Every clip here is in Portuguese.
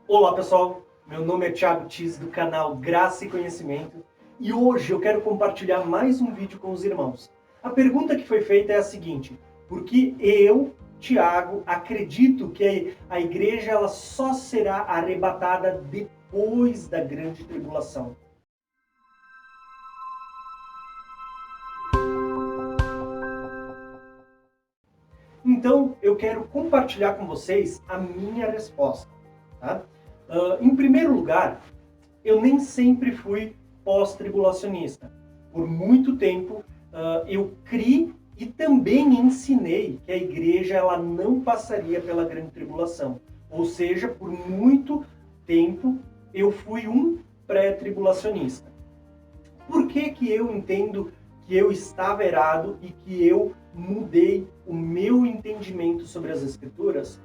Olá pessoal, meu nome é Thiago Tis do canal Graça e Conhecimento e hoje eu quero compartilhar mais um vídeo com os irmãos. A pergunta que foi feita é a seguinte: por que eu, Thiago, acredito que a igreja ela só será arrebatada depois da grande tribulação? Então eu quero compartilhar com vocês a minha resposta. Tá? Em primeiro lugar, eu nem sempre fui pós-tribulacionista. Por muito tempo, eu criei e também ensinei que a igreja ela não passaria pela grande tribulação. Ou seja, por muito tempo, eu fui um pré-tribulacionista. Por que que eu entendo que eu estava errado e que eu mudei o meu entendimento sobre as Escrituras?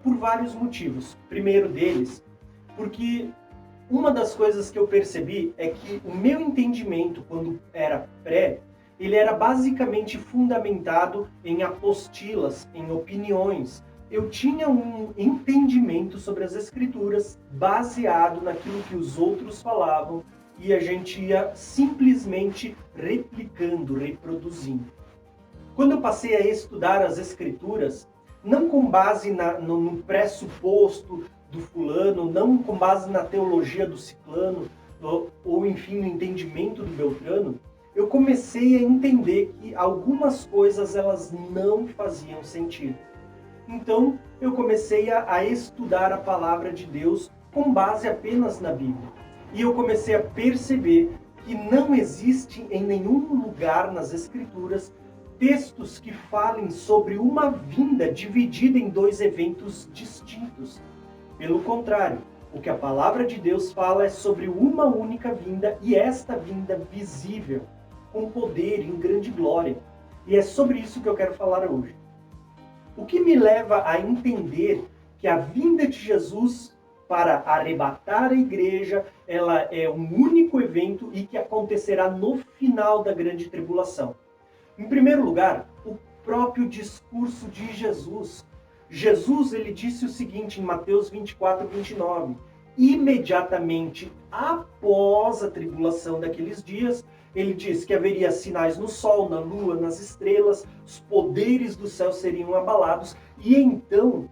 Por vários motivos. Primeiro deles, porque uma das coisas que eu percebi é que o meu entendimento, quando era pré, ele era basicamente fundamentado em apostilas, em opiniões. Eu tinha um entendimento sobre as escrituras baseado naquilo que os outros falavam e a gente ia simplesmente replicando, reproduzindo. Quando eu passei a estudar as escrituras, não com base no pressuposto do fulano, não com base na teologia do ciclano, ou enfim, no entendimento do Beltrano, eu comecei a entender que algumas coisas elas não faziam sentido. Então, eu comecei a estudar a palavra de Deus com base apenas na Bíblia. E eu comecei a perceber que não existe em nenhum lugar nas Escrituras textos que falem sobre uma vinda dividida em dois eventos distintos. Pelo contrário, o que a palavra de Deus fala é sobre uma única vinda e esta vinda visível, com poder e em grande glória. E é sobre isso que eu quero falar hoje. O que me leva a entender que a vinda de Jesus para arrebatar a igreja, ela é um único evento e que acontecerá no final da grande tribulação. Em primeiro lugar, o próprio discurso de Jesus. Jesus ele disse o seguinte em Mateus 24, 29. Imediatamente após a tribulação daqueles dias, ele disse que haveria sinais no sol, na lua, nas estrelas, os poderes do céu seriam abalados e então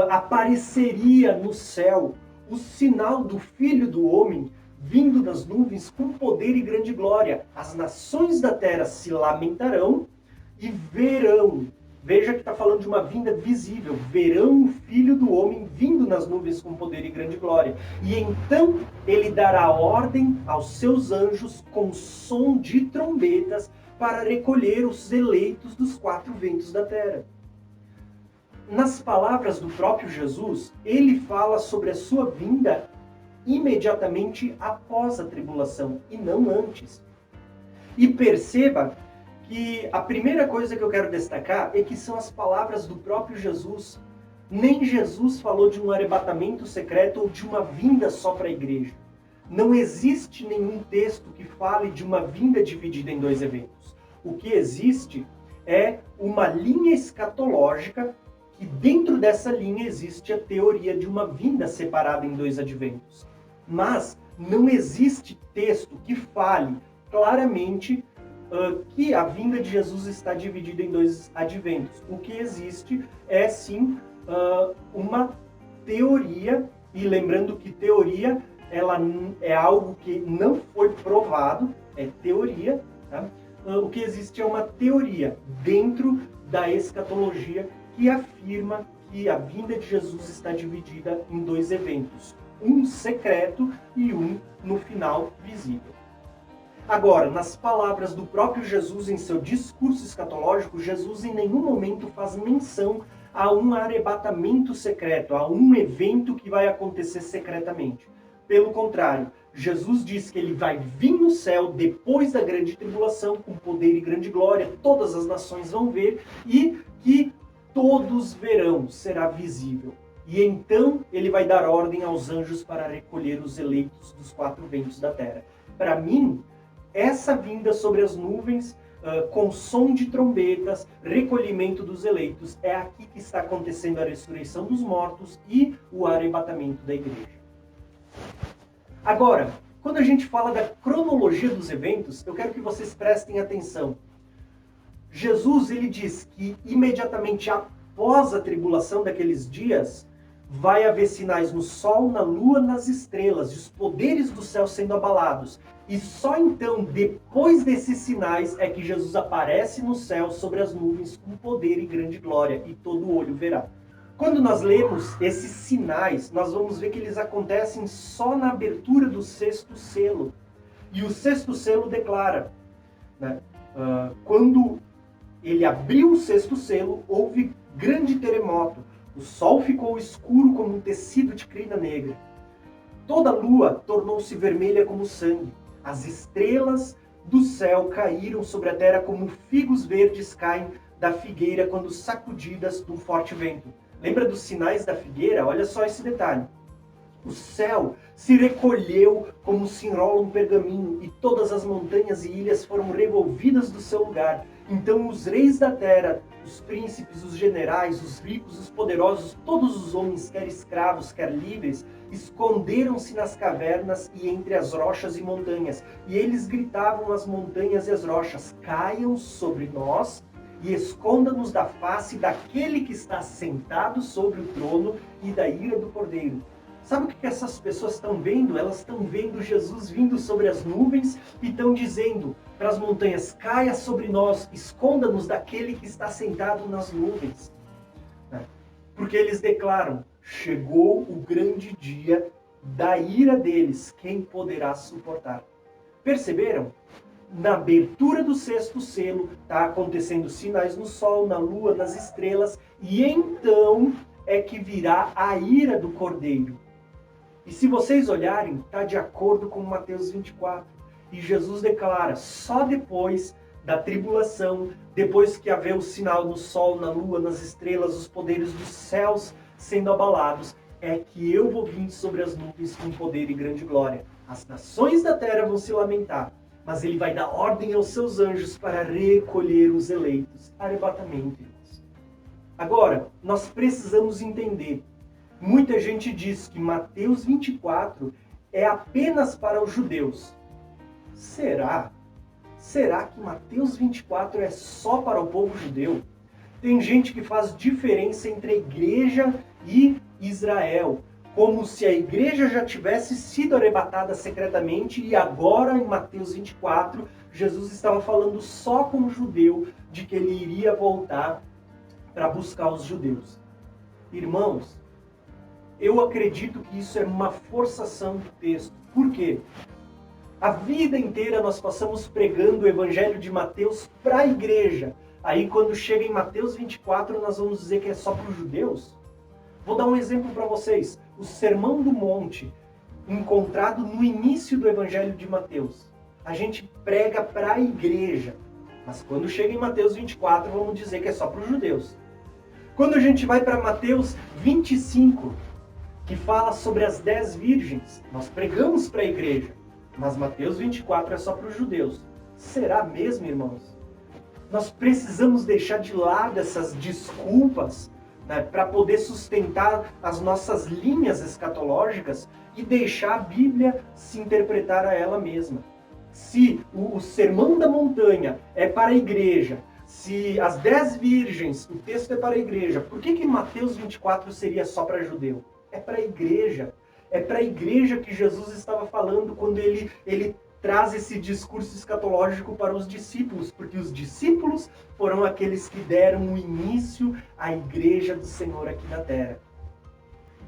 apareceria no céu o sinal do Filho do Homem vindo das nuvens com poder e grande glória. As nações da terra se lamentarão e verão. Veja que está falando de uma vinda visível. Verão o Filho do Homem vindo nas nuvens com poder e grande glória. E então ele dará ordem aos seus anjos com som de trombetas para recolher os eleitos dos quatro ventos da terra. Nas palavras do próprio Jesus, ele fala sobre a sua vinda imediatamente após a tribulação e não antes. E perceba que a primeira coisa que eu quero destacar é que são as palavras do próprio Jesus. Nem Jesus falou de um arrebatamento secreto ou de uma vinda só para a igreja. Não existe nenhum texto que fale de uma vinda dividida em dois eventos. O que existe é uma linha escatológica que dentro dessa linha existe a teoria de uma vinda separada em dois adventos. Mas não existe texto que fale claramente que a vinda de Jesus está dividida em dois adventos. O que existe é sim uma teoria, e lembrando que teoria ela é algo que não foi provado, é teoria, tá? O que existe é uma teoria dentro da escatologia que afirma que a vinda de Jesus está dividida em dois eventos, um secreto e um no final visível. Agora, nas palavras do próprio Jesus em seu discurso escatológico, Jesus em nenhum momento faz menção a um arrebatamento secreto, a um evento que vai acontecer secretamente. Pelo contrário, Jesus diz que ele vai vir no céu depois da grande tribulação, com poder e grande glória, todas as nações vão ver e que todos verão, será visível. E então ele vai dar ordem aos anjos para recolher os eleitos dos quatro ventos da terra. Para mim, essa vinda sobre as nuvens com som de trombetas, recolhimento dos eleitos. É aqui que está acontecendo a ressurreição dos mortos e o arrebatamento da igreja. Agora, quando a gente fala da cronologia dos eventos, eu quero que vocês prestem atenção. Jesus, ele diz que imediatamente após a tribulação daqueles dias, vai haver sinais no sol, na lua, nas estrelas, e os poderes do céu sendo abalados. E só então, depois desses sinais, é que Jesus aparece no céu sobre as nuvens com poder e grande glória, e todo olho verá. Quando nós lemos esses sinais, nós vamos ver que eles acontecem só na abertura do sexto selo. E o sexto selo declara, né, quando ele abriu o sexto selo, houve grande terremoto. O sol ficou escuro como um tecido de crina negra. Toda a lua tornou-se vermelha como sangue. As estrelas do céu caíram sobre a terra como figos verdes caem da figueira quando sacudidas de um forte vento. Lembra dos sinais da figueira? Olha só esse detalhe. O céu se recolheu como se enrola um pergaminho, e todas as montanhas e ilhas foram revolvidas do seu lugar. Então os reis da terra, os príncipes, os generais, os ricos, os poderosos, todos os homens, quer escravos, quer livres, esconderam-se nas cavernas e entre as rochas e montanhas. E eles gritavam às montanhas e às rochas: caiam sobre nós e esconda-nos da face daquele que está sentado sobre o trono e da ira do Cordeiro. Sabe o que essas pessoas estão vendo? Elas estão vendo Jesus vindo sobre as nuvens e estão dizendo para as montanhas: caia sobre nós, esconda-nos daquele que está sentado nas nuvens. Porque eles declaram: chegou o grande dia da ira deles, quem poderá suportar? Perceberam? Na abertura do sexto selo, está acontecendo sinais no sol, na lua, nas estrelas, e então é que virá a ira do Cordeiro. E se vocês olharem, está de acordo com Mateus 24. E Jesus declara: só depois da tribulação, depois que haver o sinal no sol, na lua, nas estrelas, os poderes dos céus sendo abalados, é que eu vou vir sobre as nuvens com poder e grande glória. As nações da terra vão se lamentar, mas ele vai dar ordem aos seus anjos para recolher os eleitos. Arrebatamento, irmãos. Agora, nós precisamos entender. Muita gente diz que Mateus 24 é apenas para os judeus. Será? Será que Mateus 24 é só para o povo judeu? Tem gente que faz diferença entre a igreja e Israel, como se a igreja já tivesse sido arrebatada secretamente e agora, em Mateus 24, Jesus estava falando só com o judeu de que ele iria voltar para buscar os judeus. Irmãos, eu acredito que isso é uma forçação do texto. Por quê? A vida inteira nós passamos pregando o evangelho de Mateus para a igreja. Aí quando chega em Mateus 24, nós vamos dizer que é só para os judeus? Vou dar um exemplo para vocês. O Sermão do Monte, encontrado no início do evangelho de Mateus. A gente prega para a igreja. Mas quando chega em Mateus 24, vamos dizer que é só para os judeus. Quando a gente vai para Mateus 25, que fala sobre as 10 virgens, nós pregamos para a igreja. Mas Mateus 24 é só para os judeus. Será mesmo, irmãos? Nós precisamos deixar de lado essas desculpas, né, para poder sustentar as nossas linhas escatológicas e deixar a Bíblia se interpretar a ela mesma. Se o Sermão da Montanha é para a igreja, se as 10 virgens, o texto é para a igreja, por que Mateus 24 seria só para judeu? É para a igreja. É para a igreja que Jesus estava falando quando ele traz esse discurso escatológico para os discípulos, porque os discípulos foram aqueles que deram o início à igreja do Senhor aqui na terra.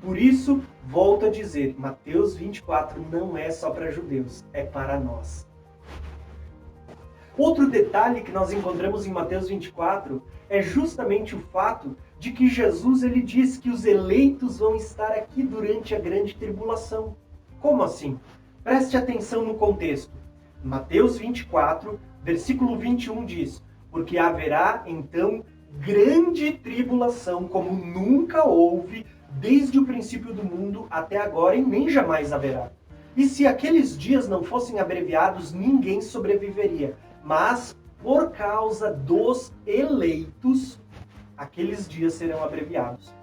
Por isso, volto a dizer, Mateus 24 não é só para judeus, é para nós. Outro detalhe que nós encontramos em Mateus 24 é justamente o fato de que Jesus ele diz que os eleitos vão estar aqui durante a grande tribulação. Como assim? Preste atenção no contexto. Mateus 24, versículo 21 diz: porque haverá então grande tribulação, como nunca houve desde o princípio do mundo até agora e nem jamais haverá. E se aqueles dias não fossem abreviados, ninguém sobreviveria. Mas por causa dos eleitos, aqueles dias serão abreviados.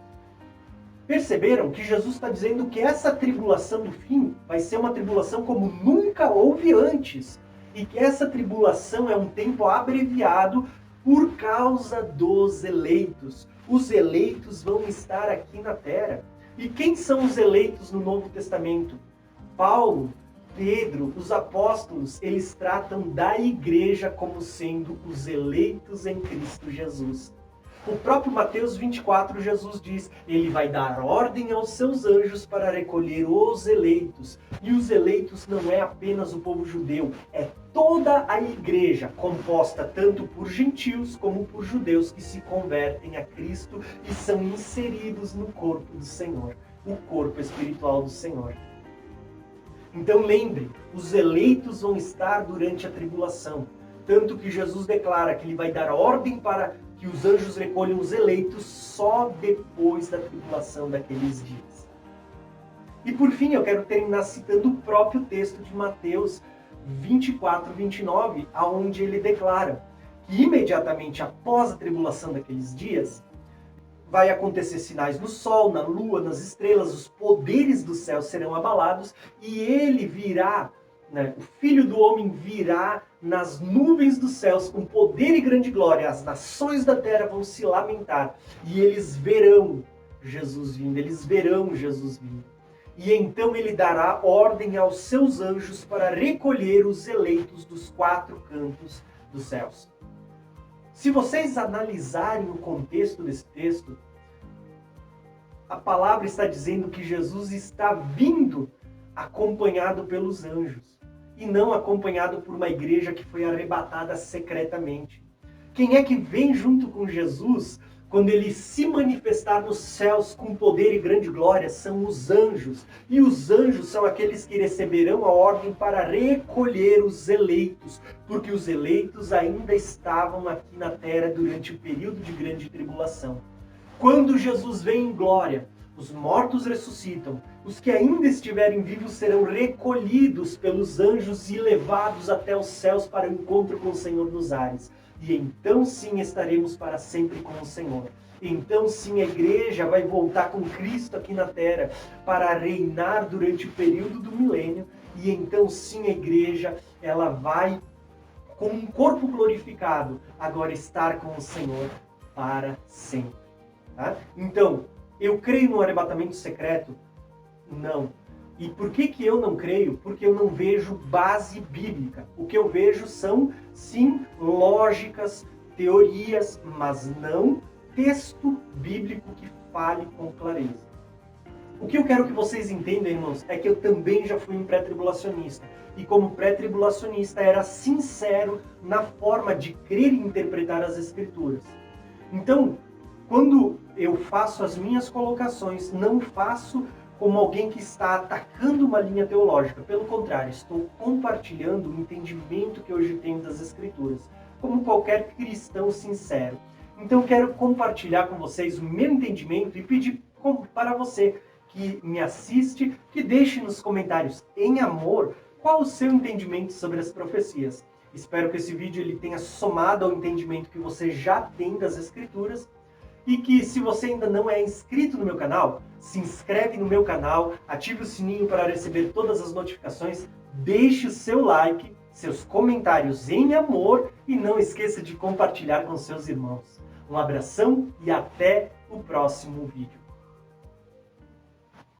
Perceberam que Jesus está dizendo que essa tribulação do fim vai ser uma tribulação como nunca houve antes. E que essa tribulação é um tempo abreviado por causa dos eleitos. Os eleitos vão estar aqui na terra. E quem são os eleitos no Novo Testamento? Paulo, Pedro, os apóstolos, eles tratam da igreja como sendo os eleitos em Cristo Jesus. O próprio Mateus 24, Jesus diz, ele vai dar ordem aos seus anjos para recolher os eleitos. E os eleitos não é apenas o povo judeu, é toda a igreja, composta tanto por gentios como por judeus que se convertem a Cristo e são inseridos no corpo do Senhor, o corpo espiritual do Senhor. Então lembre, os eleitos vão estar durante a tribulação. Tanto que Jesus declara que ele vai dar ordem para que os anjos recolham os eleitos só depois da tribulação daqueles dias. E por fim, eu quero terminar citando o próprio texto de Mateus 24, 29, onde ele declara que imediatamente após a tribulação daqueles dias, vai acontecer sinais no sol, na lua, nas estrelas, os poderes do céu serão abalados e ele virá, o Filho do Homem virá nas nuvens dos céus com poder e grande glória. As nações da terra vão se lamentar e eles verão Jesus vindo, E então ele dará ordem aos seus anjos para recolher os eleitos dos quatro cantos dos céus. Se vocês analisarem o contexto desse texto, a palavra está dizendo que Jesus está vindo acompanhado pelos anjos e não acompanhado por uma igreja que foi arrebatada secretamente. Quem é que vem junto com Jesus quando ele se manifestar nos céus com poder e grande glória? São os anjos. E os anjos são aqueles que receberão a ordem para recolher os eleitos, porque os eleitos ainda estavam aqui na terra durante o período de grande tribulação. Quando Jesus vem em glória, os mortos ressuscitam, os que ainda estiverem vivos serão recolhidos pelos anjos e levados até os céus para o encontro com o Senhor nos ares. E então sim estaremos para sempre com o Senhor. Então sim a igreja vai voltar com Cristo aqui na terra para reinar durante o período do milênio. E então sim a igreja ela vai, com um corpo glorificado, agora estar com o Senhor para sempre. Tá? Então, eu creio no arrebatamento secreto? Não. E por que eu não creio? Porque eu não vejo base bíblica. O que eu vejo são, sim, lógicas, teorias, mas não texto bíblico que fale com clareza. O que eu quero que vocês entendam, irmãos, é que eu também já fui um pré-tribulacionista. E como pré-tribulacionista era sincero na forma de crer e interpretar as Escrituras. Então, quando eu faço as minhas colocações, não faço como alguém que está atacando uma linha teológica. Pelo contrário, estou compartilhando o entendimento que hoje tenho das Escrituras, como qualquer cristão sincero. Então quero compartilhar com vocês o meu entendimento e pedir para você que me assiste, que deixe nos comentários, em amor, qual o seu entendimento sobre as profecias. Espero que esse vídeo ele tenha somado ao entendimento que você já tem das Escrituras. E que se você ainda não é inscrito no meu canal, se inscreve no meu canal, ative o sininho para receber todas as notificações, deixe o seu like, seus comentários em amor e não esqueça de compartilhar com seus irmãos. Um abração e até o próximo vídeo.